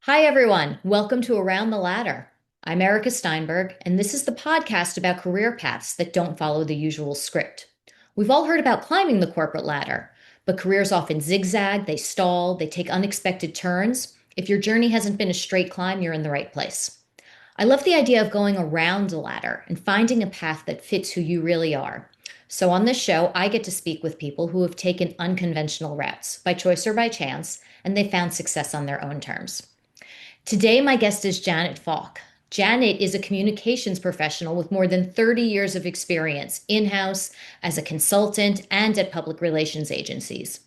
Hi, everyone. Welcome to Around the Ladder. I'm Erika Steinberg, and this is the podcast about career paths that don't follow the usual script. We've all heard about climbing the corporate ladder, but careers often zigzag, they stall, they take unexpected turns. If your journey hasn't been a straight climb, you're in the right place. I love the idea of going around a ladder and finding a path that fits who you really are. So, on this show, I get to speak with people who have taken unconventional routes, by choice or by chance, and they found success on their own terms. Today, my guest is Janet Falk. Janet is a communications professional with more than 30 years of experience in house, as a consultant, and at public relations agencies.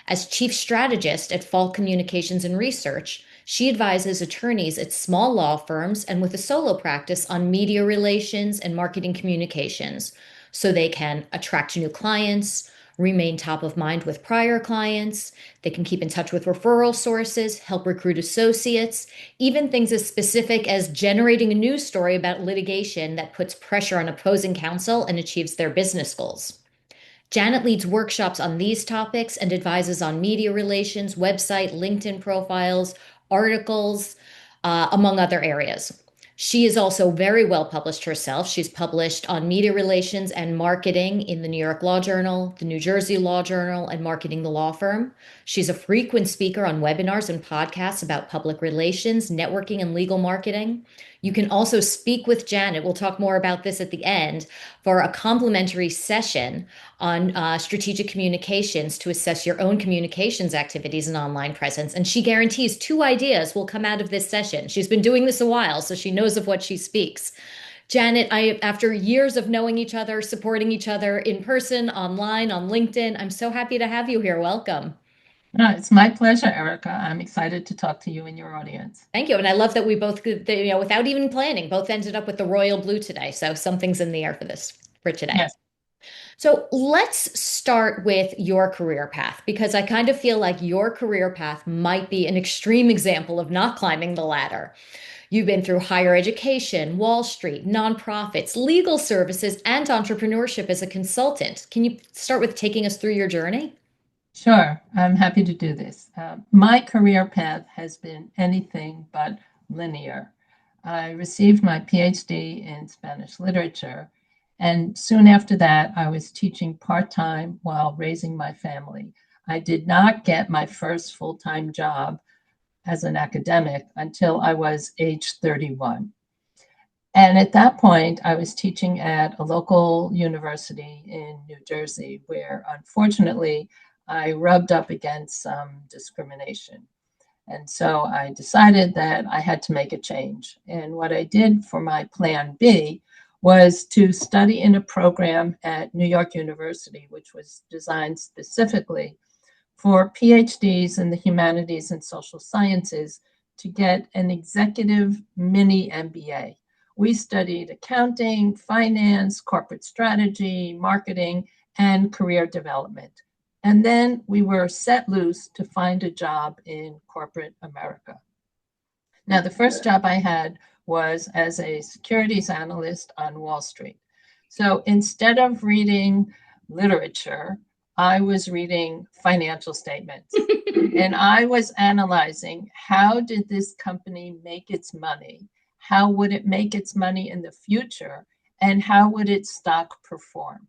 As chief strategist at Falk Communications and Research, she advises attorneys at small law firms and with a solo practice on media relations and marketing communications so they can attract new clients, remain top of mind with prior clients, they can keep in touch with referral sources, help recruit associates, even things as specific as generating a news story about litigation that puts pressure on opposing counsel and achieves their business goals. Janet leads workshops on these topics and advises on media relations, website, LinkedIn profiles, articles, among other areas. She is also very well published herself. She's published on media relations and marketing in the New York Law Journal, the New Jersey Law Journal, and Marketing the Law Firm. She's a frequent speaker on webinars and podcasts about public relations, networking, and legal marketing. You can also speak with Janet. We'll talk more about this at the end for a complimentary session on strategic communications to assess your own communications activities and online presence. And she guarantees two ideas will come out of this session. She's been doing this a while, so she knows of what she speaks. Janet, after years of knowing each other, supporting each other in person, online, on LinkedIn, I'm so happy to have you here. Welcome. It's my pleasure, Erica. I'm excited to talk to you and your audience. Thank you. And I love that we both, without even planning, both ended up with the royal blue today. So something's in the air for today. Yes, So let's start with your career path because I kind of feel like your career path might be an extreme example of not climbing the ladder. You've been through higher education, Wall Street, nonprofits, legal services, and entrepreneurship as a consultant. Can you start with taking us through your journey? sure. I'm happy to do this. My career path has been anything but linear. I received my PhD in Spanish literature, and soon after that, I was teaching part time while raising my family. I did not get my first full time job as an academic until I was age 31. And at that point, I was teaching at a local university in New Jersey, where unfortunately I rubbed up against some discrimination. And so I decided that I had to make a change. And what I did for my plan B was to study in a program at New York University, which was designed specifically for PhDs in the humanities and social sciences to get an executive mini MBA. We studied accounting, finance, corporate strategy, marketing, and career development. And then we were set loose to find a job in corporate America. Now, the first job I had was as a securities analyst on Wall Street. So instead of reading literature, I was reading financial statements and I was analyzing how did this company make its money? How would it make its money in the future? And how would its stock perform?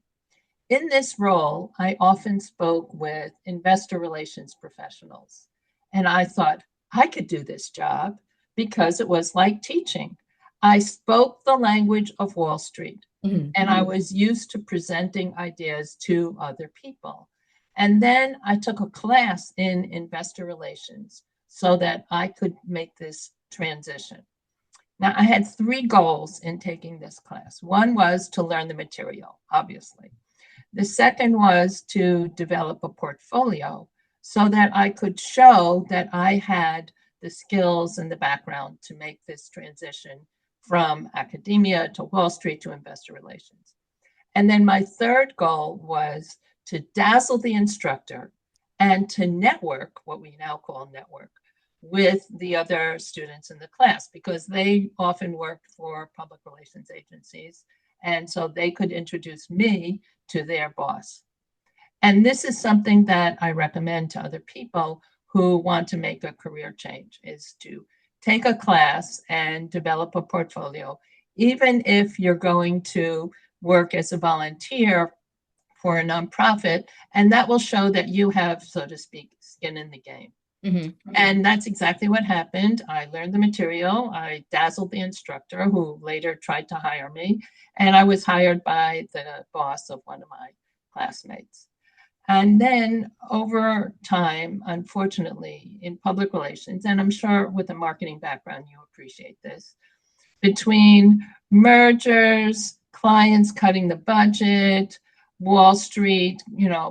In this role, I often spoke with investor relations professionals. And I thought, I could do this job because it was like teaching. I spoke the language of Wall Street and I was used to presenting ideas to other people. And then I took a class in investor relations so that I could make this transition. Now, I had three goals in taking this class. One was to learn the material, obviously. The second was to develop a portfolio so that I could show that I had the skills and the background to make this transition from academia to Wall Street to investor relations. And then my third goal was to dazzle the instructor and to network, what we now call network, with the other students in the class because they often worked for public relations agencies. And so they could introduce me to their boss. And this is something that I recommend to other people who want to make a career change is to take a class and develop a portfolio, even if you're going to work as a volunteer for a nonprofit, and that will show that you have, so to speak, skin in the game. Hmm. And that's exactly what happened. I learned the material. I dazzled the instructor who later tried to hire me. And I was hired by the boss of one of my classmates. And then over time, unfortunately, in public relations, and I'm sure with a marketing background, you appreciate this, between mergers, clients cutting the budget, Wall Street,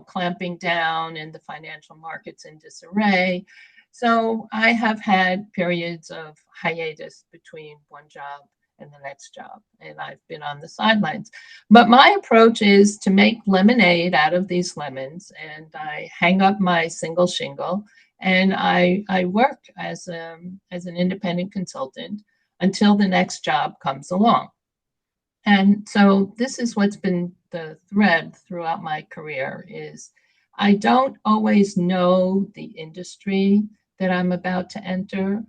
clamping down, and the financial markets in disarray. So I have had periods of hiatus between one job and the next job, and I've been on the sidelines. But my approach is to make lemonade out of these lemons, and I hang up my single shingle, and I work as an independent consultant until the next job comes along. And so this is what's been the thread throughout my career is I don't always know the industry that I'm about to enter,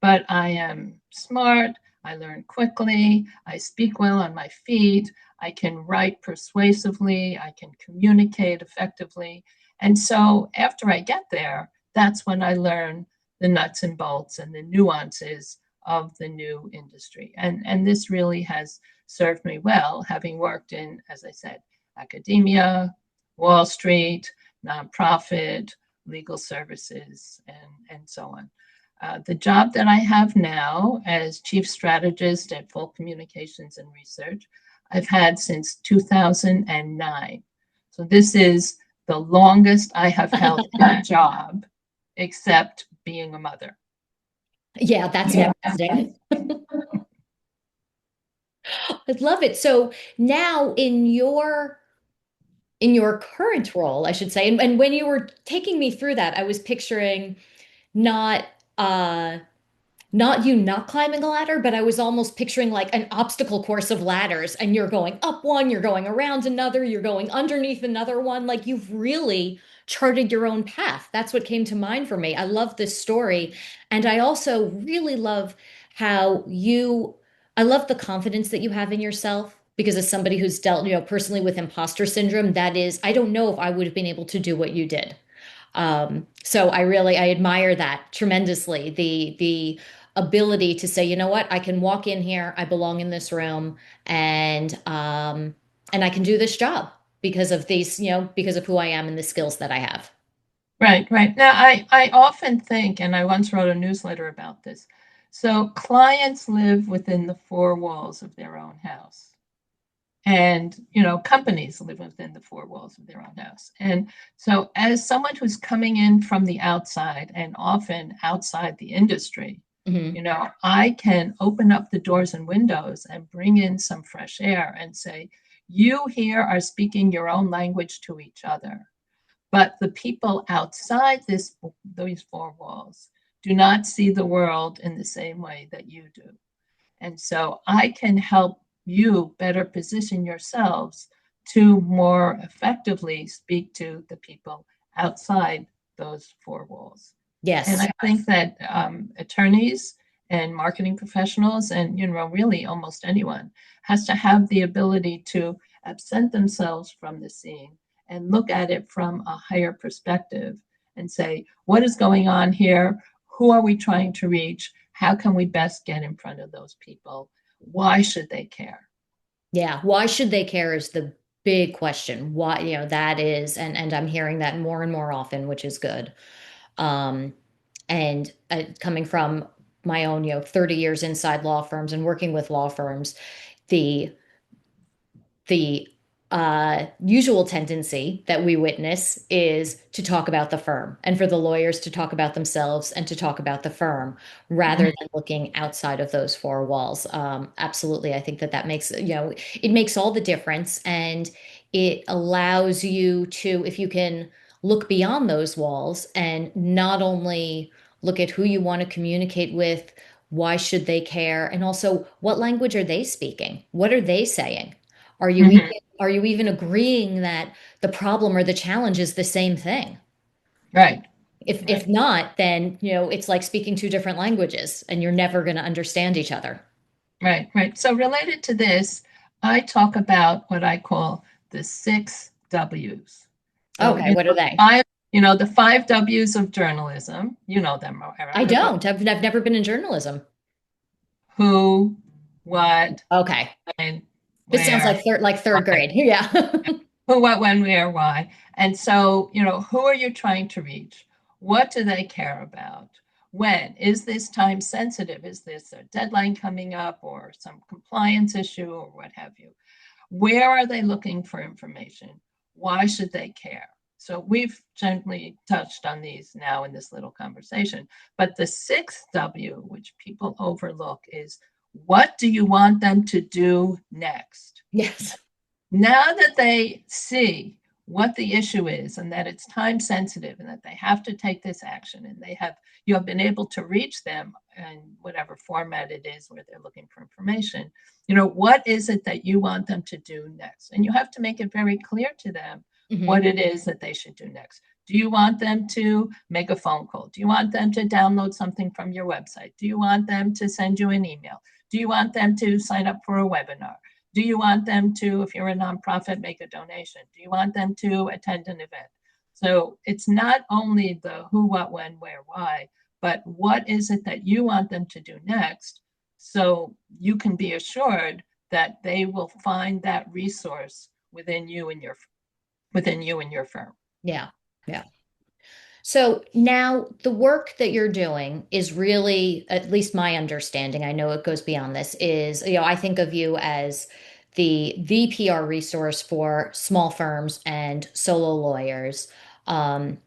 but I am smart, I learn quickly, I speak well on my feet, I can write persuasively, I can communicate effectively. And so after I get there, that's when I learn the nuts and bolts and the nuances of the new industry. And this really has served me well, having worked in, as I said, academia, Wall Street, nonprofit, legal services, and so on. The job that I have now as chief strategist at Falk Communications and Research, I've had since 2009. So this is the longest I have held a job, except being a mother. Yeah, that's interesting. I love it. So now in your current role, I should say, and when you were taking me through that, I was picturing not uh not you not climbing a ladder, but I was almost picturing like an obstacle course of ladders, and you're going up one, you're going around another, you're going underneath another one. Like you've really charted your own path. That's what came to mind for me. I love this story. And I also really love how I love the confidence that you have in yourself. Because as somebody who's dealt, personally with imposter syndrome, that is, I don't know if I would have been able to do what you did. So I admire that tremendously. The ability to say, you know what, I can walk in here, I belong in this room, and I can do this job because of these, because of who I am and the skills that I have. Right, right. Now, I often think, and I once wrote a newsletter about this. So clients live within the four walls of their own house. And, companies live within the four walls of their own house. And so as someone who's coming in from the outside and often outside the industry, Hmm. I can open up the doors and windows and bring in some fresh air and say, you here are speaking your own language to each other. But the people outside these four walls do not see the world in the same way that you do. And so I can help you better position yourselves to more effectively speak to the people outside those four walls. And Yes. I think that attorneys and marketing professionals and really almost anyone has to have the ability to absent themselves from the scene and look at it from a higher perspective and say, what is going on here? Who are we trying to reach? How can we best get in front of those people? Why should they care? Yeah. Why should they care is the big question. Why, that is, and I'm hearing that more and more often, which is good. Um, and coming from my own, 30 years inside law firms and working with law firms, the the usual tendency that we witness is to talk about the firm and for the lawyers to talk about themselves and to talk about the firm rather than looking outside of those four walls. Absolutely. I think that makes, it makes all the difference, and it allows you to, if you can look beyond those walls and not only look at who you want to communicate with, why should they care, and also what language are they speaking? What are they saying? Are you even, Mhm. are you even agreeing that the problem or the challenge is the same thing? Right. If Right. not, then, it's like speaking two different languages and you're never going to understand each other. Right, right. So related to this, I talk about what I call the six W's. So, Okay, what are they? the five W's of journalism, you know them, I Erica, but don't. I've never been in journalism. who, what, Okay. when, This sounds where, like third why. grade. Yeah. Who, what, when, where, why. And so, who are you trying to reach? What do they care about? When? Is this time sensitive? Is this a deadline coming up or some compliance issue or what have you? Where are they looking for information? Why should they care? So we've gently touched on these now in this little conversation. But the sixth W, which people overlook, is what do you want them to do next? Yes. Now that they see what the issue is and that it's time sensitive and that they have to take this action and you have been able to reach them in whatever format it is where they're looking for information, what is it that you want them to do next? And you have to make it very clear to them what Hmm. it is that they should do next. Do you want them to make a phone call? Do you want them to download something from your website? Do you want them to send you an email? Do you want them to sign up for a webinar? Do you want them to, if you're a nonprofit, make a donation? Do you want them to attend an event? So it's not only the who, what, when, where, why, but what is it that you want them to do next, so you can be assured that they will find that resource within you and your firm. Yeah. Yeah. So now the work that you're doing is really, at least my understanding, I know it goes beyond this, is, I think of you as the PR resource for small firms and solo lawyers. Um,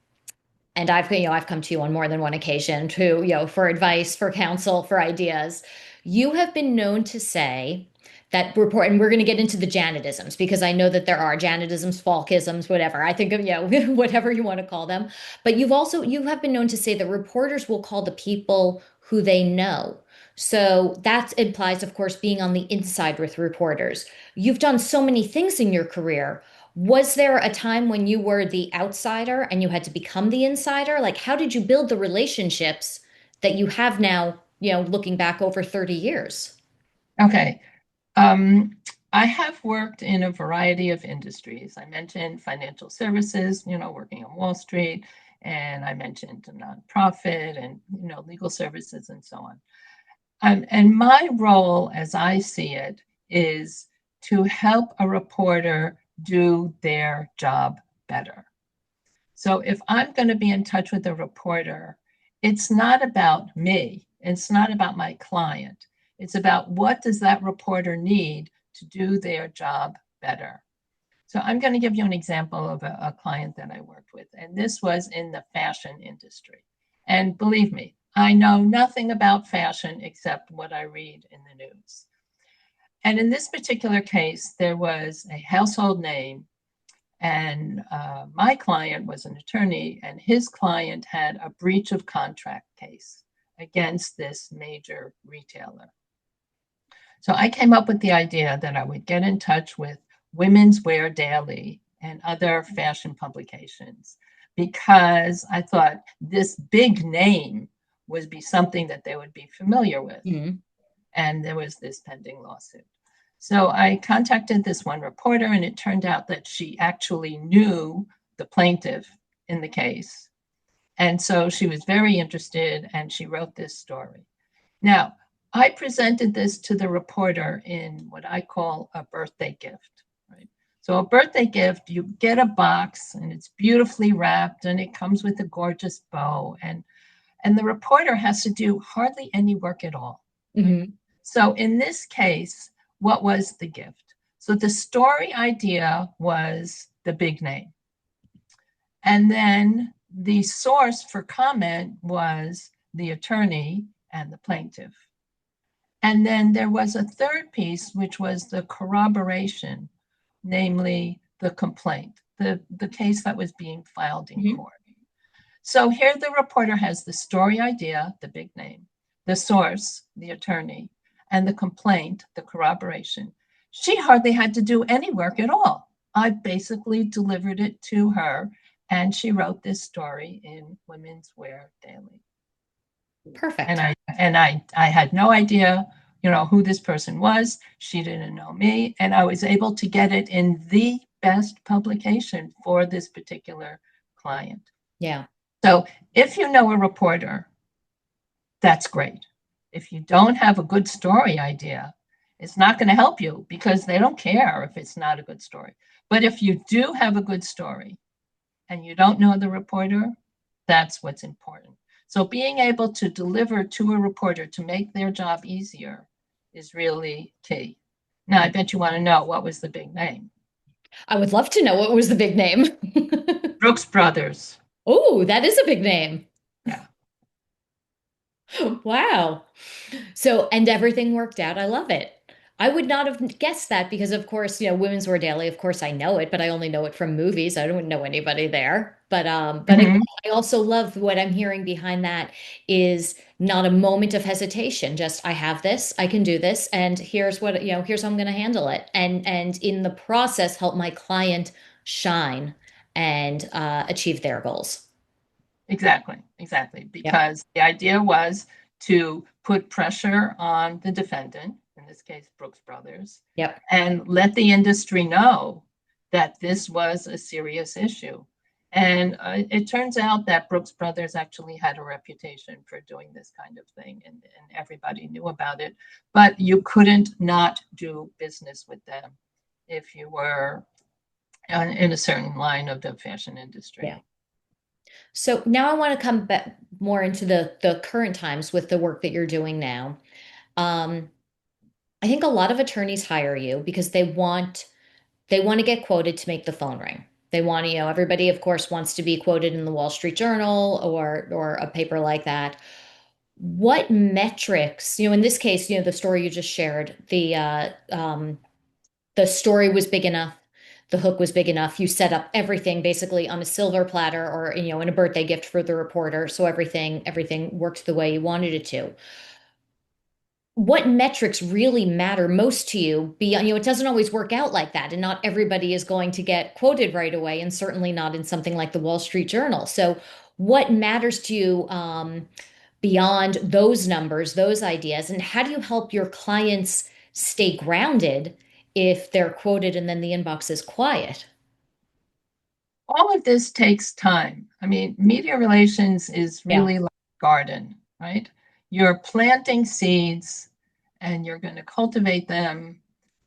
and I've come to you on more than one occasion to, for advice, for counsel, for ideas. You have been known to say that report, and we're going to get into the Janetisms because I know that there are Janetisms, Falkisms, whatever. I think of, whatever you want to call them. But you have been known to say that reporters will call the people who they know. So that implies, of course, being on the inside with reporters. You've done so many things in your career. Was there a time when you were the outsider and you had to become the insider? Like, how did you build the relationships that you have now, looking back over 30 years? Okay. Um, I have worked in a variety of industries. I mentioned financial services, working on Wall Street, and I mentioned a nonprofit and, legal services and so on. And my role, as I see it, is to help a reporter do their job better. So if I'm going to be in touch with a reporter, it's not about me. It's not about my client. It's about what does that reporter need to do their job better. So I'm going to give you an example of a client that I worked with, and this was in the fashion industry. And believe me, I know nothing about fashion except what I read in the news. And in this particular case, there was a household name, and my client was an attorney, and his client had a breach of contract case against this major retailer. So I came up with the idea that I would get in touch with Women's Wear Daily and other fashion publications because I thought this big name would be something that they would be familiar with. Mhm. And there was this pending lawsuit. So I contacted this one reporter, and it turned out that she actually knew the plaintiff in the case. And so she was very interested, and she wrote this story. Now, I presented this to the reporter in what I call a birthday gift, right? So a birthday gift, you get a box and it's beautifully wrapped and it comes with a gorgeous bow, and the reporter has to do hardly any work at all, right? Hmm. So in this case, what was the gift? So the story idea was the big name. And then the source for comment was the attorney and the plaintiff. And then there was a third piece, which was the corroboration, namely the complaint, the case that was being filed in Hmm. court. So here the reporter has the story idea, the big name, the source, the attorney, and the complaint, the corroboration. She hardly had to do any work at all. I basically delivered it to her, And she wrote this story in Women's Wear Daily. And Perfect. I had no idea, who this person was. She didn't know me, and I was able to get it in the best publication for this particular client. Yeah. So if you know a reporter, that's great. If you don't have a good story idea, it's not going to help you because they don't care if it's not a good story. But if you do have a good story and you don't know the reporter, that's what's important. So being able to deliver to a reporter to make their job easier is really key. Now, I bet you want to know what was the big name. I would love to know what was the big name. Brooks Brothers. Oh, that is a big name. Yeah. Wow. So, and everything worked out. I love it. I would not have guessed that because, of course, Women's Wear Daily, of course, I know it, but I only know it from movies. I don't know anybody there. But Mm-hmm. I also love what I'm hearing behind that is not a moment of hesitation. Just I have this, I can do this, and here's what, here's how I'm going to handle it. And in the process, help my client shine and achieve their goals. Exactly. Yep. Because the idea was to put pressure on the defendant, in this case, Brooks Brothers, Yep. and let the industry know that this was a serious issue. And it turns out that Brooks Brothers actually had a reputation for doing this kind of thing, and everybody knew about it. But you couldn't not do business with them if you were in a certain line of the fashion Yeah. industry. So now I want to come back more into the current times with the work that you're doing now. Um, I think a lot of attorneys hire you because they want to get quoted to make the phone ring. They want to, everybody of course wants to be quoted in the Wall Street Journal or a paper like that. What metrics, in this case, the story you just shared, the story was big enough, the hook was big enough. You set up everything basically on a silver platter or in a birthday gift for the reporter, so everything worked the way you wanted it to. What metrics really matter most to you beyond, it doesn't always work out like that, and not everybody is going to get quoted right away, and certainly not in something like the Wall Street Journal. So what matters to you beyond those numbers, those ideas, and how do you help your clients stay grounded if they're quoted and then the inbox is quiet? All of this takes time. I mean, media relations is Yeah. really like a garden, right? You're planting seeds and you're going to cultivate them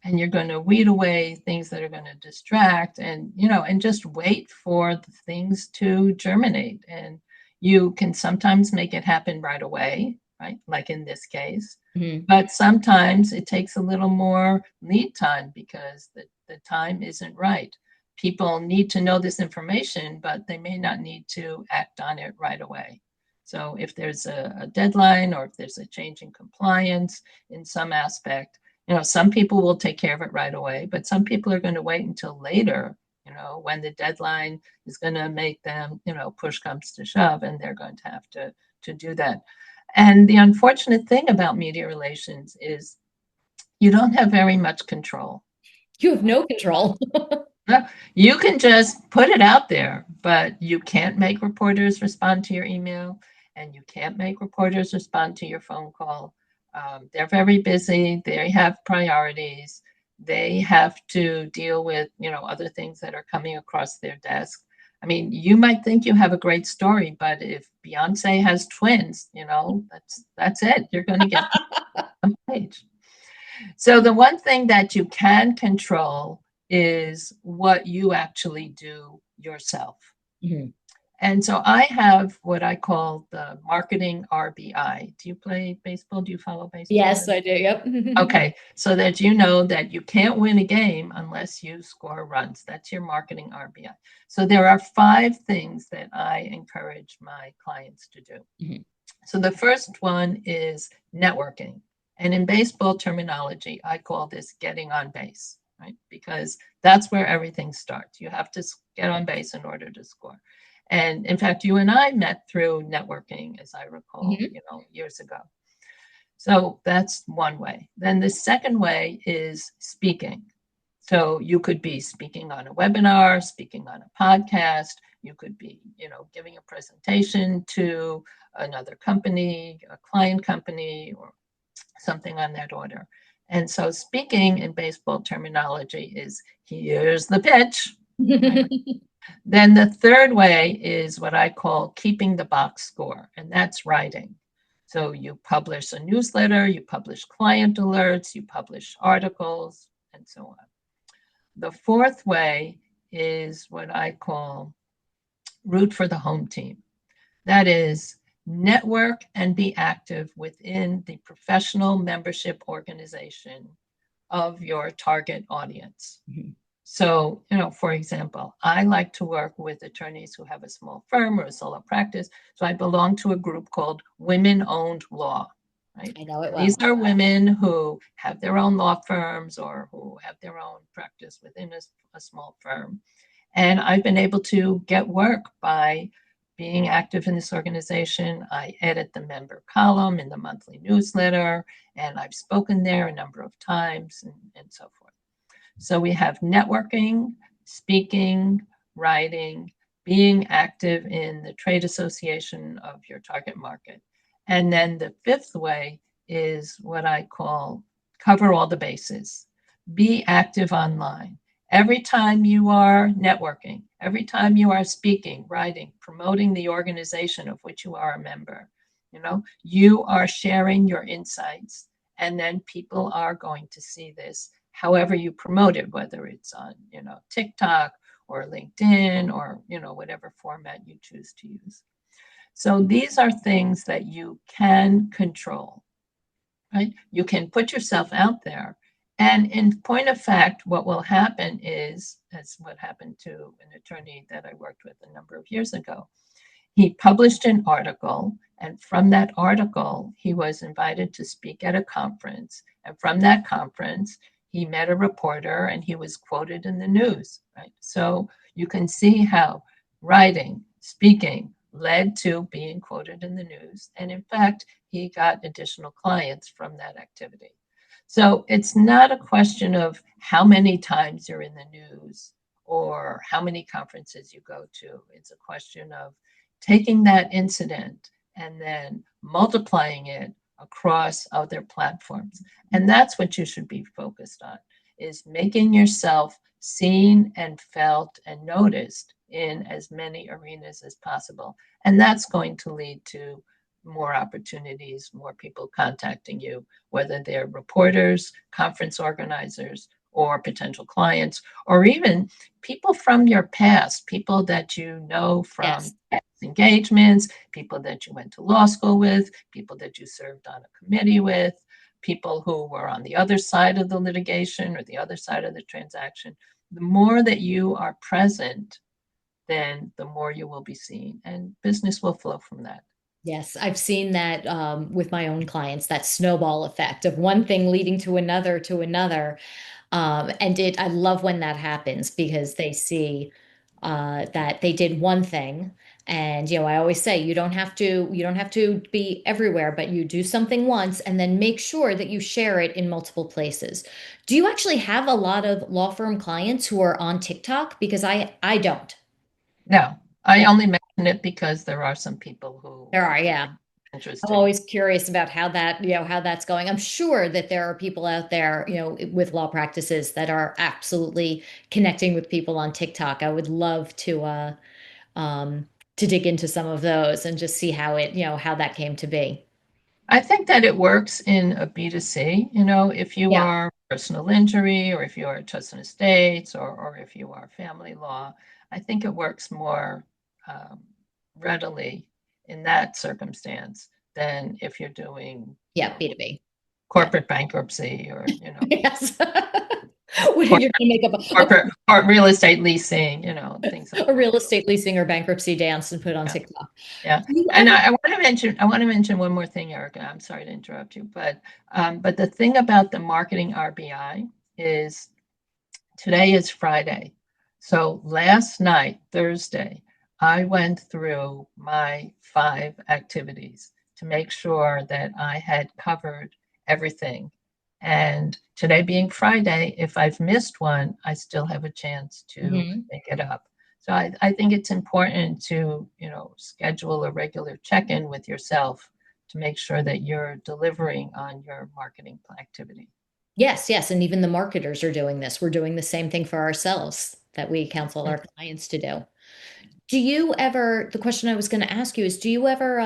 and you're going to weed away things that are going to distract and just wait for the things to germinate. And you can sometimes make it happen right away, right? Like in this case. Mhm. But sometimes it takes a little more lead time because the time isn't right. People need to know this information, but they may not need to act on it right away. So if there's a deadline or if there's a change in compliance in some aspect, some people will take care of it right away, but some people are going to wait until later, when the deadline is going to make them, push comes to shove, and they're going to have to do that. And the unfortunate thing about media relations is you don't have very much control. You have no control. You can just put it out there, but you can't make reporters respond to your email and you can't make reporters respond to your phone call. They're very busy. They have priorities. They have to deal with, other things that are coming across their desk. I mean, you might think you have a great story, but if Beyonce has twins, that's it. You're going to get on page. So the one thing that you can control is what you actually do yourself. Mhm. And so I have what I call the marketing RBI. Do you play baseball? Do you follow baseball? Yes, I do. Yep. Okay, so that you know that you can't win a game unless you score runs. That's your marketing RBI. So there are 5 things that I encourage my clients to do. Mhm. So the first one is networking. And in baseball terminology, I call this getting on base, right? Because that's where everything starts. You have to get on base in order to score. And in fact, you and I met through networking, as I recall, Mhm. years ago. So that's one way. Then the second way is speaking. So you could be speaking on a webinar, speaking on a podcast, You could be, giving a presentation to another company, a client company, or something on that order. And so speaking in baseball terminology is here's the pitch. Right? Then the third way is what I call keeping the box score, and that's writing. So you publish a newsletter, you publish client alerts, you publish articles, and so on. The fourth way is what I call root for the home team. That is, network and be active within the professional membership organization of your target audience. Mm-hmm. So, for example, I like to work with attorneys who have a small firm or a solo practice. So I belong to a group called Women Owned Law. Right? I know it well. These are women who have their own law firms or who have their own practice within a small firm. And I've been able to get work by being active in this organization. I edit the member column in the monthly newsletter, and I've spoken there a number of times and so forth. So we have networking, speaking, writing, being active in the trade association of your target market. And then the fifth way is what I call cover all the bases. Be active online. Every time you are networking, every time you are speaking, writing, promoting the organization of which you are a member, you are sharing your insights, and then people are going to see this however you promote it, whether it's on, TikTok or LinkedIn or, whatever format you choose to use. So these are things that you can control, right? You can put yourself out there. And in point of fact, what will happen is, that's what happened to an attorney that I worked with a number of years ago. He published an article, and from that article, he was invited to speak at a conference. And from that conference, he met a reporter and he was quoted in the news, right? So you can see how writing, speaking led to being quoted in the news. And in fact, he got additional clients from that activity. So it's not a question of how many times you're in the news or how many conferences you go to. It's a question of taking that incident and then multiplying it across other platforms. And that's what you should be focused on, is making yourself seen and felt and noticed in as many arenas as possible. And that's going to lead to more opportunities, more people contacting you, whether they're reporters, conference organizers, or potential clients, or even people from your past, people that you know from engagements, people that you went to law school with, people that you served on a committee with, people who were on the other side of the litigation or the other side of the transaction. The more that you are present, then the more you will be seen, and business will flow from that. Yes, I've seen that with my own clients, that snowball effect of one thing leading to another to another. I love when that happens because they see that they did one thing. And, I always say you don't have to be everywhere, but you do something once and then make sure that you share it in multiple places. Do you actually have a lot of law firm clients who are on TikTok? Because I don't. No, I only mention it because there are some people who There are, yeah. I'm interested. always curious about how that's going. I'm sure that there are people out there, with law practices that are absolutely connecting with people on TikTok. I would love to dig into some of those and just see how that came to be. I think that it works in a B2C, if you Yeah. are personal injury or if you are trust and estates or if you are family law. I think it works more readily in that circumstance than if you're doing Yeah, B2B. corporate bankruptcy or Yes. What are you going to make up corporate or real estate leasing, things like a real estate leasing or bankruptcy dance and put on that. TikTok? Yeah. Do you And ever I want to mention one more thing, Erika. I'm sorry to interrupt you, but the thing about the marketing RBI is today is Friday. So last night, Thursday, I went through my 5 activities to make sure that I had covered everything. And today being Friday, if I've missed one, I still have a chance to Mhm. make it up. So I think it's important to, schedule a regular check-in with yourself to make sure that you're delivering on your marketing activity. Yes, yes. And even the marketers are doing this. We're doing the same thing for ourselves that we counsel our clients to do. Do you ever, the question I was going to ask you is, do you ever,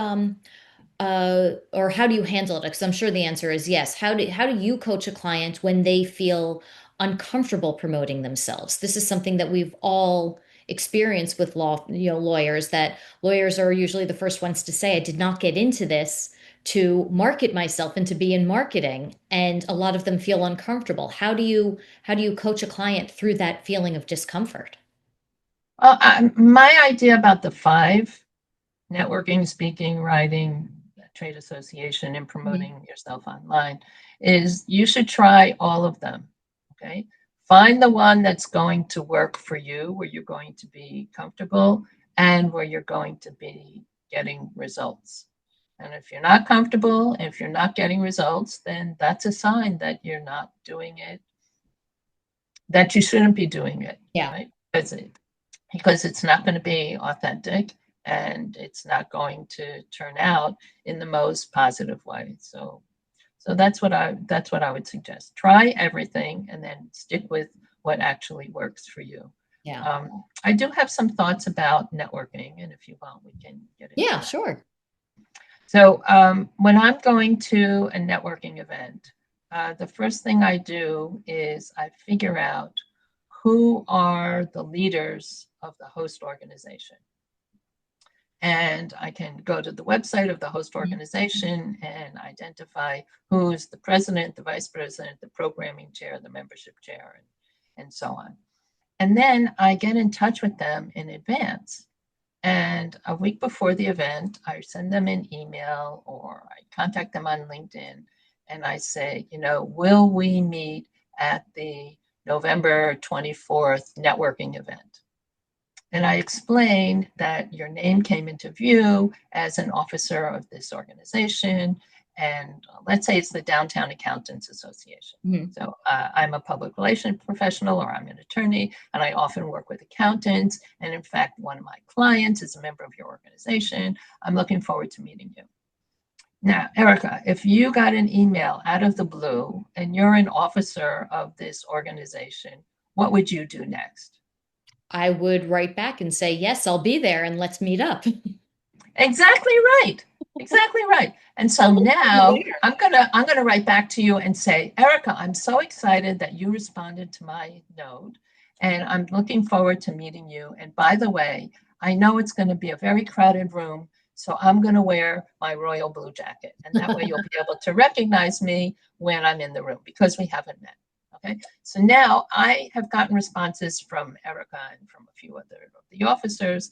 or how do you handle it? Because I'm sure the answer is yes. How do you coach a client when they feel uncomfortable promoting themselves? This is something that we've all experienced with lawyers, that lawyers are usually the first ones to say, I did not get into this to market myself and to be in marketing. And a lot of them feel uncomfortable. How do you coach a client through that feeling of discomfort? Well, my idea about the five: networking, speaking, writing, trade association, and Mhm. promoting yourself online, is you should try all of them. Okay. Find the one that's going to work for you, where you're going to be comfortable and where you're going to be getting results. And if you're not comfortable, if you're not getting results, then that's a sign that you're not doing it, that you shouldn't be doing it, Yeah. right? Because it's not going to be authentic and it's not going to turn out in the most positive way. So that's what I would suggest. Try everything and then stick with what actually works for you. Yeah. I do have some thoughts about networking, and if you want, we can get into Yeah, that. sure. So when I'm going to a networking event, the first thing I do is I figure out who are the leaders of the host organization. And I can go to the website of the host Mhm. organization and identify who's the president, the vice president, the programming chair, the membership chair, and so on. And then I get in touch with them in advance. And a week before the event, I send them an email or I contact them on LinkedIn and I say, will we meet at the November 24th networking event? And I explained that your name came into view as an officer of this organization. And let's say it's the Downtown Accountants Association. Mhm. So I'm a public relations professional or I'm an attorney, and I often work with accountants. And in fact, one of my clients is a member of your organization. I'm looking forward to meeting you. Now, Erika, if you got an email out of the blue and you're an officer of this organization, what would you do next? I would write back and say, yes, I'll be there and let's meet up. Exactly right. Exactly right. And so I'll look for you now there. I'm gonna write back to you and say, Erika, I'm so excited that you responded to my note, and I'm looking forward to meeting you. And by the way, I know it's going to be a very crowded room, so I'm going to wear my royal blue jacket, and that way you'll be able to recognize me when I'm in the room because we haven't met. Okay. So now I have gotten responses from Erika and from a few other of the officers.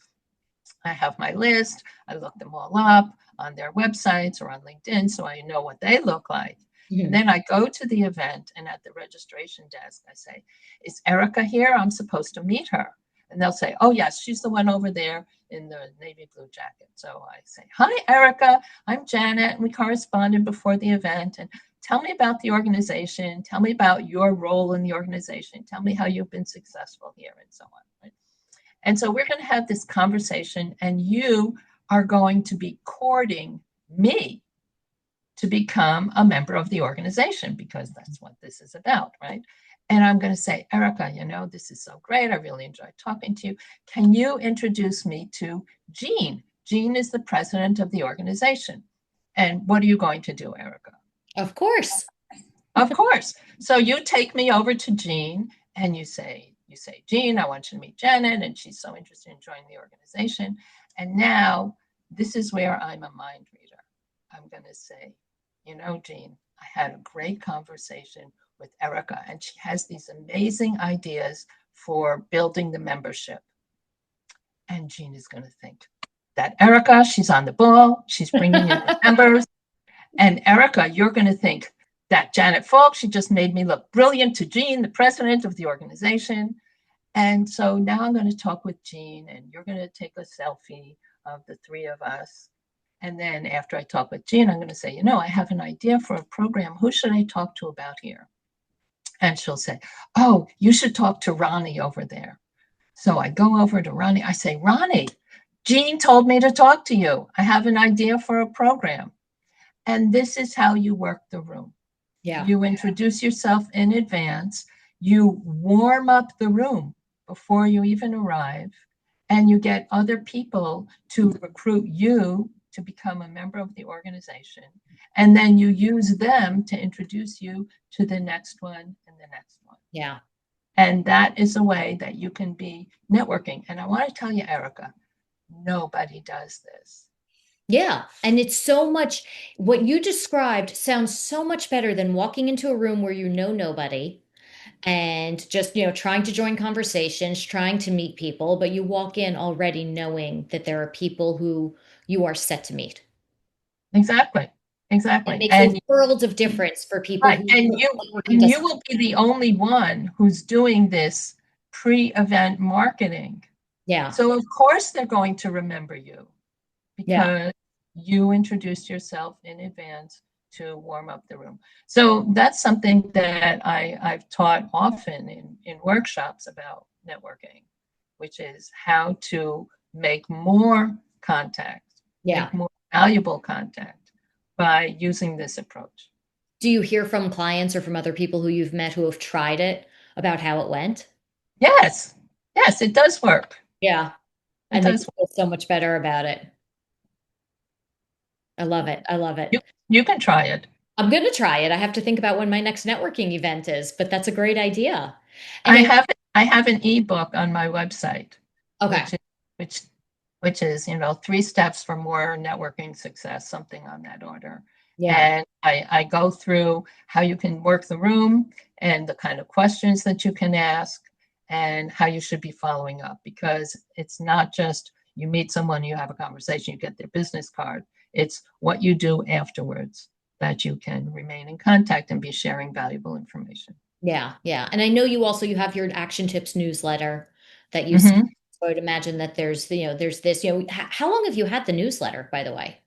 I have my list. I look them all up on their websites or on LinkedIn so I know what they look like. And Mhm. then I go to the event and at the registration desk, I say, is Erika here? I'm supposed to meet her. And they'll say, oh, yes, she's the one over there in the navy blue jacket. So I say, hi, Erika. I'm Janet. And we corresponded before the event. And tell me about the organization. Tell me about your role in the organization. Tell me how you've been successful here and so on. Right? And so we're going to have this conversation, and you are going to be courting me to become a member of the organization because that's what this is about, right? And I'm going to say, Erika, this is so great. I really enjoyed talking to you. Can you introduce me to Jean? Jean is the president of the organization. And what are you going to do, Erika? Of course. Of course. So you take me over to Jean and you say, Jean, I want you to meet Janet, and she's so interested in joining the organization. And now this is where I'm a mind reader. I'm going to say, Jean, I had a great conversation with Erika, and she has these amazing ideas for building the membership. And Jean is going to think that Erika, she's on the ball, she's bringing in the members. And Erika, you're going to think that Janet Falk, she just made me look brilliant to Jean, the president of the organization. And so now I'm going to talk with Jean, and you're going to take a selfie of the three of us. And then after I talk with Jean, I'm going to say, I have an idea for a program. Who should I talk to about here? And she'll say, oh, you should talk to Ronnie over there. So I go over to Ronnie. I say, Ronnie, Jean told me to talk to you. I have an idea for a program. And this is how you work the room. Yeah. You introduce yourself in advance, you warm up the room before you even arrive, and you get other people to recruit you to become a member of the organization. And then you use them to introduce you to the next one and the next one. Yeah. And that is a way that you can be networking. And I want to tell you, Erika, nobody does this. Yeah. And it's so much, what you described sounds so much better than walking into a room where you know nobody and just, trying to join conversations, trying to meet people, but you walk in already knowing that there are people who you are set to meet. Exactly. It Exactly. makes a world of difference for people Right, who and networking doesn't. you will be the only one who's doing this pre-event marketing. Yeah. So of course they're going to remember you Yeah. because you introduced yourself in advance to warm up the room. So that's something that I've taught often in workshops about networking, which is how to make more contact, Yeah. make more valuable contact by using this approach. Do you hear from clients or from other people who you've met who have tried it about how it went? Yes, yes, it does work. Yeah. It And they does. feel so much better about it. I love it. I love it. You you can try it. I'm going to try it. I have to think about when my next networking event is, but that's a great idea. And I I, have I have an ebook on my website, okay. which is which which is, 3 steps for more networking success, something on that order. Yeah. And I go through how you can work the room and the kind of questions that you can ask and how you should be following up because it's not just you meet someone, you have a conversation, you get their business card. It's what you do afterwards that you can remain in contact and be sharing valuable information. Yeah. Yeah. And I know you have your action tips newsletter that you send. Mhm. So I would imagine that there's this, how long have you had the newsletter, by the way?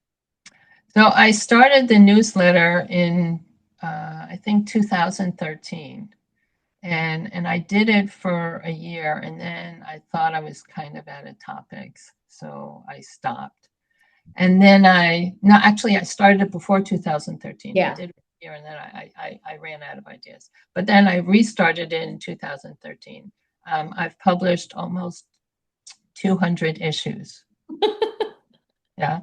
So I started the newsletter in I think 2013, and I did it for a year, and then I thought I was kind of out of topics, so I stopped. And then no, actually I started it before 2013. I Yeah. did it a year, and then I ran out of ideas. But then I restarted it in 2013. I've published almost 200 issues. Yeah.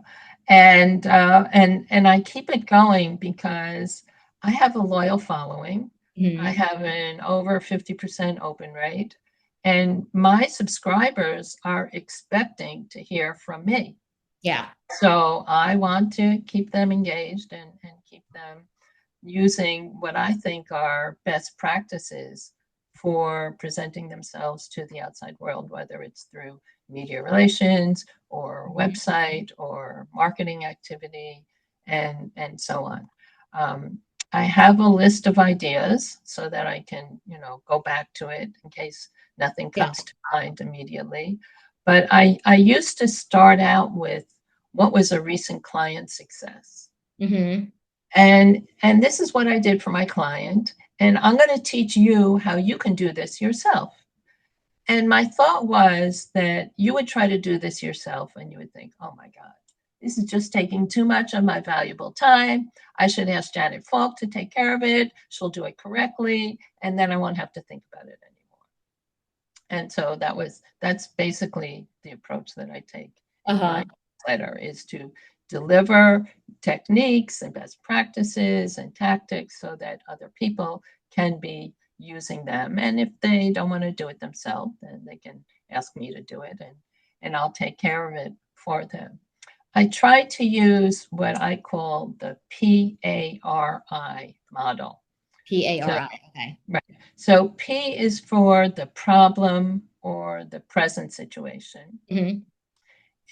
And I keep it going because I have a loyal following. I Mhm. have an over 50% open rate, and my subscribers are expecting to hear from me. Yeah. So I want to keep them engaged and keep them using what I think are best practices for presenting themselves to the outside world, whether it's through media relations or Mhm. website or marketing activity and so on. Um, I have a list of ideas so that I can, go back to it in case nothing Yeah. comes to mind immediately. But I used to start out with what was a recent client success. Hmm. And this is what I did for my client. And I'm going to teach you how you can do this yourself. And my thought was that you would try to do this yourself and you would think, oh my God, this is just taking too much of my valuable time. I should ask Janet Falk to take care of it. She'll do it correctly. And then I won't have to think about it anymore. And so that's basically the approach that I take in Uh-huh. my letter is to deliver techniques and best practices and tactics so that other people can be using them. And if they don't want to do it themselves, then they can ask me to do it and I'll take care of it for them. I try to use what I call the PARI model. So PARI. Okay. right. So P is for the problem or the present situation. Hmm.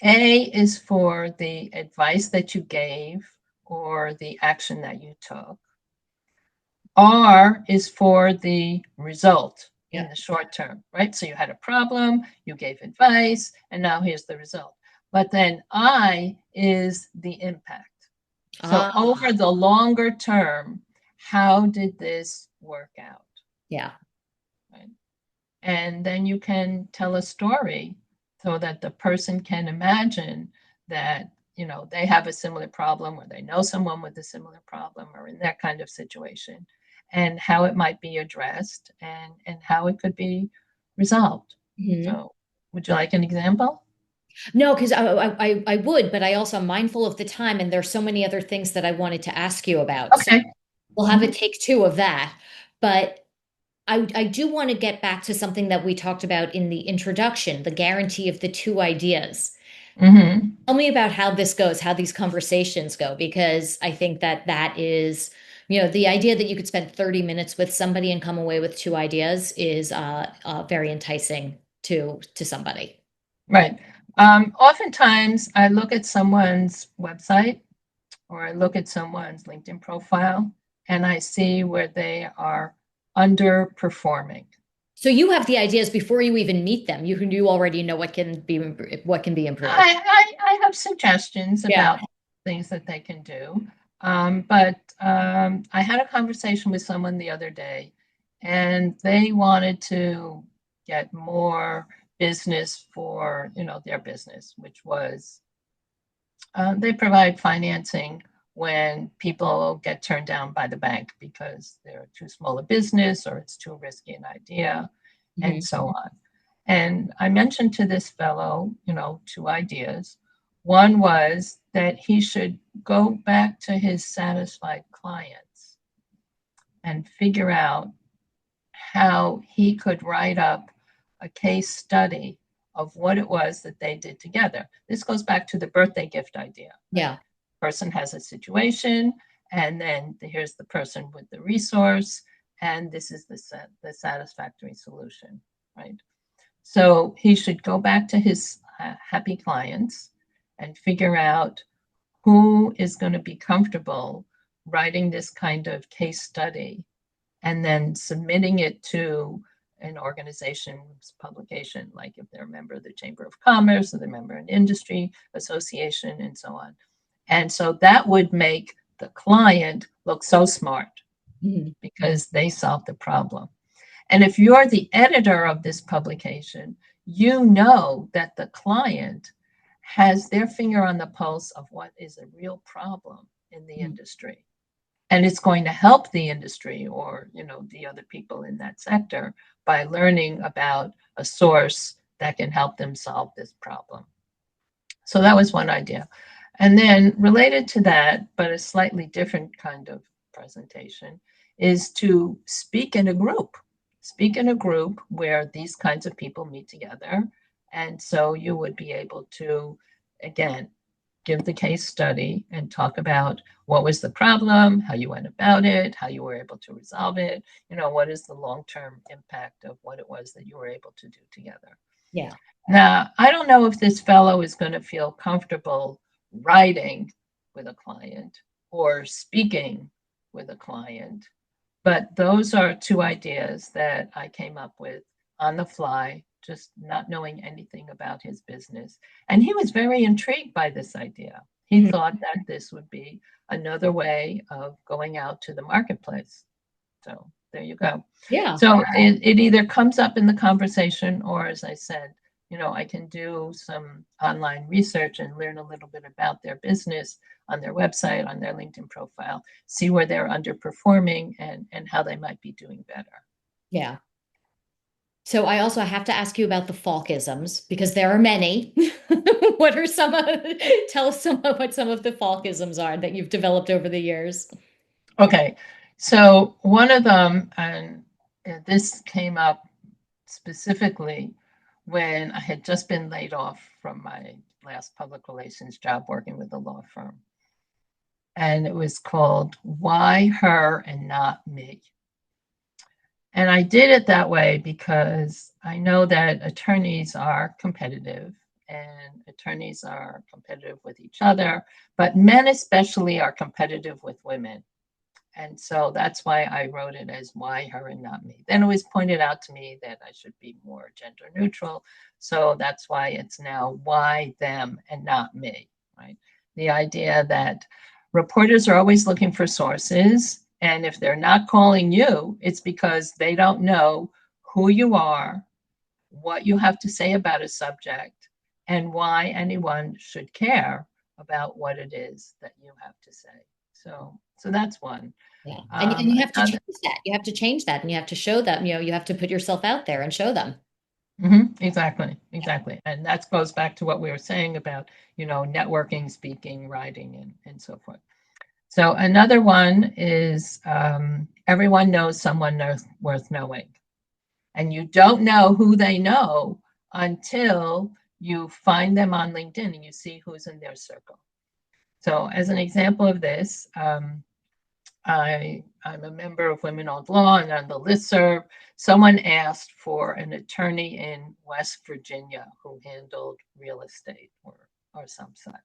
A is for the advice that you gave or the action that you took. R is for the result in Yeah. the short term, right? So you had a problem, you gave advice, and now here's the result. But then I is the impact. So Ah, over the longer term, how did this work out? yeah. Right? And then you can tell a story so that the person can imagine that, they have a similar problem, or they know someone with a similar problem, or in that kind of situation, and how it might be addressed, and how it could be resolved. Mhm. So would you like an example? No, because I would, but I also am mindful of the time, and there's so many other things that I wanted to ask you about. So Okay. we'll have a Mhm. take two of that. But I do want to get back to something that we talked about in the introduction, the guarantee of the two ideas. Mhm. Tell me about how this goes, how these conversations go, because I think that that is, the idea that you could spend 30 minutes with somebody and come away with two ideas is very enticing to somebody. Right. Oftentimes, I look at someone's website, or I look at someone's LinkedIn profile, and I see where they are underperforming. So you have the ideas before you even meet them. You already know what can be improved. I have suggestions Yeah. about things that they can do. But I had a conversation with someone the other day, and they wanted to get more business for, their business, which was they provide financing when people get turned down by the bank because they're too small a business, or it's too risky an idea, and Mhm. so on. And I mentioned to this fellow, two ideas. One was that he should go back to his satisfied clients and figure out how he could write up a case study of what it was that they did together. This goes back to the birthday gift idea, right? Yeah. Person has a situation, and then here's the person with the resource, and this is the satisfactory solution, right? So he should go back to his happy clients and figure out who is going to be comfortable writing this kind of case study, and then submitting it to an organization's publication, like if they're a member of the Chamber of Commerce, or they're a member of an industry association, and so on. And so that would make the client look so smart Mhm. because they solved the problem. And if you're the editor of this publication, you know that the client has their finger on the pulse of what is a real problem in the Mhm. industry. And it's going to help the industry, or, the other people in that sector, by learning about a source that can help them solve this problem. So that was one idea. And then related to that, but a slightly different kind of presentation, is to speak in a group. Speak in a group where these kinds of people meet together. And so you would be able to, again, give the case study and talk about what was the problem, how you went about it, how you were able to resolve it, what is the long-term impact of what it was that you were able to do together. Yeah. Now, I don't know if this fellow is going to feel comfortable writing with a client or speaking with a client, but those are two ideas that I came up with on the fly, just not knowing anything about his business. And he was very intrigued by this idea. He Mhm. thought that this would be another way of going out to the marketplace. So there you go. Yeah. So it either comes up in the conversation, or, as I said, I can do some online research and learn a little bit about their business on their website, on their LinkedIn profile, see where they're underperforming, and how they might be doing better. Yeah. So I also have to ask you about the Falkisms because there are many. What are some of, tell us some of what some of the Falkisms are that you've developed over the years. Okay, so one of them, and this came up specifically when I had just been laid off from my last public relations job working with a law firm. And it was called Why Her and Not Me? And I did it that way because I know that attorneys are competitive, and attorneys are competitive with each other, but men especially are competitive with women. And so that's why I wrote it as Why Her and Not Me. Then it was pointed out to me that I should be more gender neutral. So that's why it's now Why Them and Not Me, right? The idea that reporters are always looking for sources. And if they're not calling you, it's because they don't know who you are what you have to say about a subject and why anyone should care about what it is that you have to say. So that's one. Yeah. And you have to Another, change that. You have to change that and you have to show them, you have to put yourself out there and show them. exactly, exactly. And that goes back to what we were saying about, networking, speaking, writing, and so forth. So another one is everyone knows someone worth knowing. And you don't know who they know until you find them on LinkedIn and you see who's in their circle. So, as an example of this, I'm a member of Women Owned Law and on the listserv. Someone asked for an attorney in West Virginia who handled real estate or some such.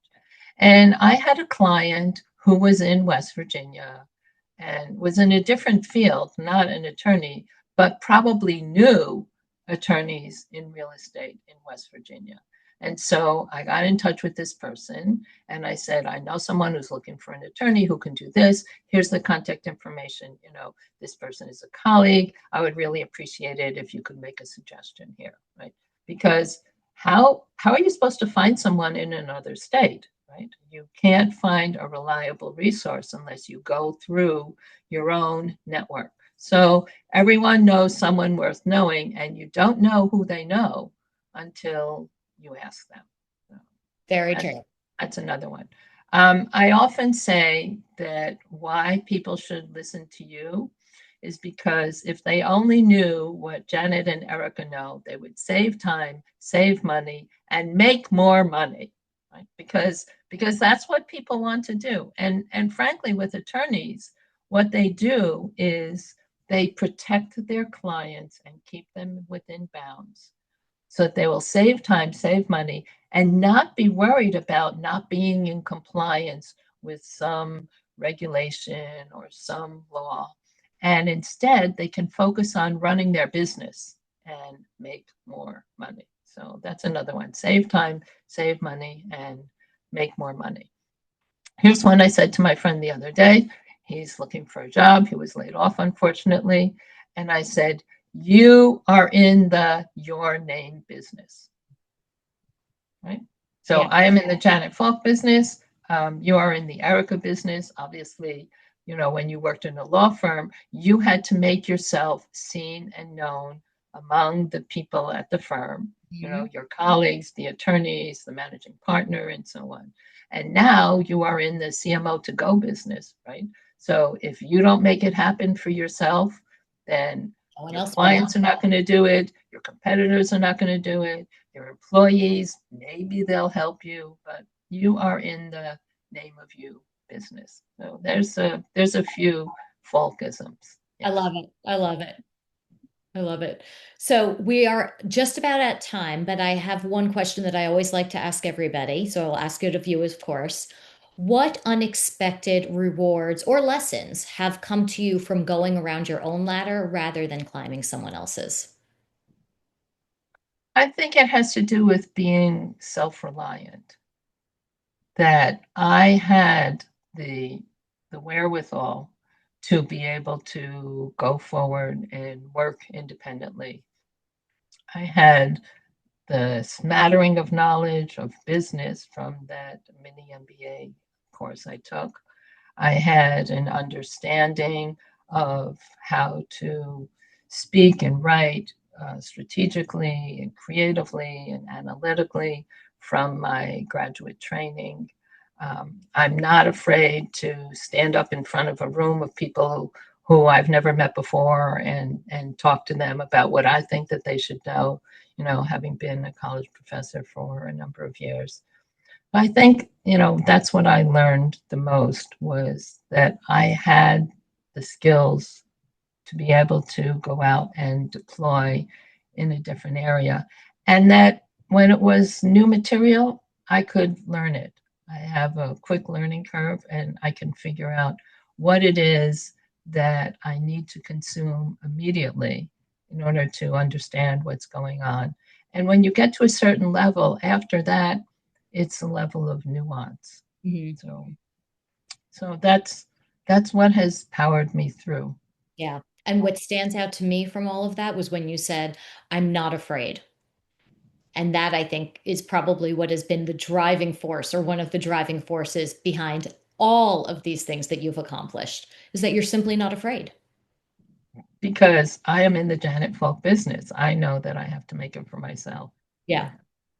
And I had a client who was in West Virginia and was in a different field, not an attorney, but probably knew attorneys in real estate in West Virginia. And so I got in touch with this person and I said, I know someone who's looking for an attorney who can do this. Here's the contact information. This person is a colleague. I would really appreciate it if you could make a suggestion here, right? Because how are you supposed to find someone in another state, right? You can't find a reliable resource unless you go through your own network. So everyone knows someone worth knowing, and you don't know who they know until you ask them. So Very that's, true. that's another one. I often say that why people should listen to you is because if they only knew what Janet and Erika know, they would save time, save money, and make more money. Right? Because that's what people want to do. And frankly, with attorneys, what they do is they protect their clients and keep them within bounds so that they will save time, save money, and not be worried about not being in compliance with some regulation or some law. And instead, they can focus on running their business and make more money. So that's another one. Save time, save money, and make more money. Here's one I said to my friend the other day. He's looking for a job. He was laid off, unfortunately. And I said, you are in the your name business, right? So Yeah. I am in the Janet Falk business. You are in the Erika business. Obviously, when you worked in a law firm, you had to make yourself seen and known among the people at the firm, Mhm. your colleagues, the attorneys, the managing partner, and so on. And now you are in the CMO to go business, right? So if you don't make it happen for yourself, then No one your else will. clients are not going to do it, your competitors are not going to do it, your employees, maybe they'll help you, but you are in the name of you business. So there's a few Falkisms. I Yes. love it. I love it. I love it. So we are just about at time, but I have one question that I always like to ask everybody. So I'll ask it of you, of course. What unexpected rewards or lessons have come to you from going around your own ladder rather than climbing someone else's? I think it has to do with being self-reliant, that I had the wherewithal to be able to go forward and work independently. I had the smattering of knowledge of business from that mini MBA course I took. I had an understanding of how to speak and write strategically and creatively and analytically from my graduate training. I'm not afraid to stand up in front of a room of people who I've never met before and talk to them about what I think that they should know, having been a college professor for a number of years. I think, that's what I learned the most was that I had the skills to be able to go out and deploy in a different area. And that when it was new material, I could learn it. I have a quick learning curve and I can figure out what it is that I need to consume immediately in order to understand what's going on. And when you get to a certain level, after that, it's a level of nuance. Mhm. So so that's what has powered me through. Yeah. And what stands out to me from all of that was when you said, I'm not afraid. And that I think is probably what has been the driving force or one of the driving forces behind all of these things that you've accomplished is that you're simply not afraid. Because I am in the Janet Falk business. I know that I have to make it for myself. Yeah.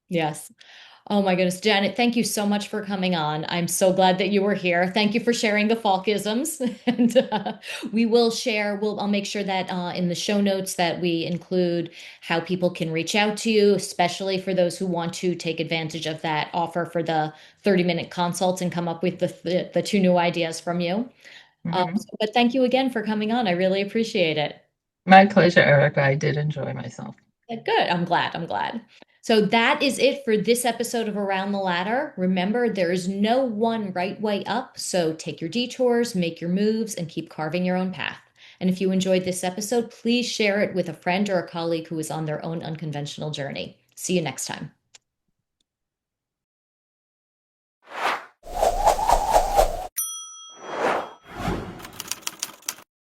Yes. Oh my goodness, Janet, thank you so much for coming on. I'm so glad that you were here. Thank you for sharing the Falkisms. And I'll make sure that in the show notes that we include how people can reach out to you, especially for those who want to take advantage of that offer for the 30-minute consults and come up with the two new ideas from you. Mhm. But thank you again for coming on. I really appreciate it. My pleasure, Erica. I did enjoy myself. Good. I'm glad. I'm glad. So that is it for this episode of Around the Ladder. Remember, there is no one right way up. So take your detours, make your moves, and keep carving your own path. And if you enjoyed this episode, please share it with a friend or a colleague who is on their own unconventional journey. See you next time.